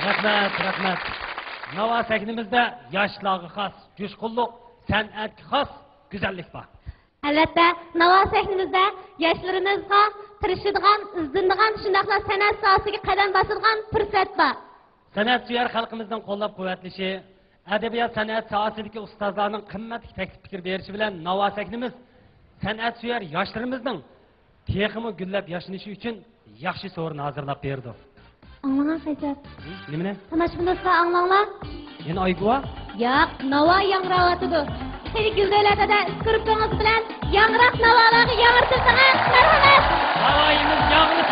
Rahmat. Nava sahnimizda yoshlarga xos jo'shqinlik, san'atga xos go'zallik bor. Albatta, Nava sahnimizda yoshlarımizga tirishadigan, izlanadigan, shundaqla san'at sohasiga qadam bosadigan fursat bor. San'atsuvar xalqimizning qo'llab-quvvatlashi, adabiyot san'at sohasidagi ustozlarning qimmatli taklif fikr berishi bilan Nava sahnimiz san'atsuvar yoshlarimizning texmi gullab yashanishi uchun yaxshi sovrin hozirlab berdi. Anlagan Sajjat. Nimani? Tomoshabinlar anlanglar. Yana Oyguva? Yo'q, Nava yangrayotidi. Seni güldeylarda skriptonuz bilan yangraq navalarga yangirtirsangiz, marhamat. Navoiyimiz yangri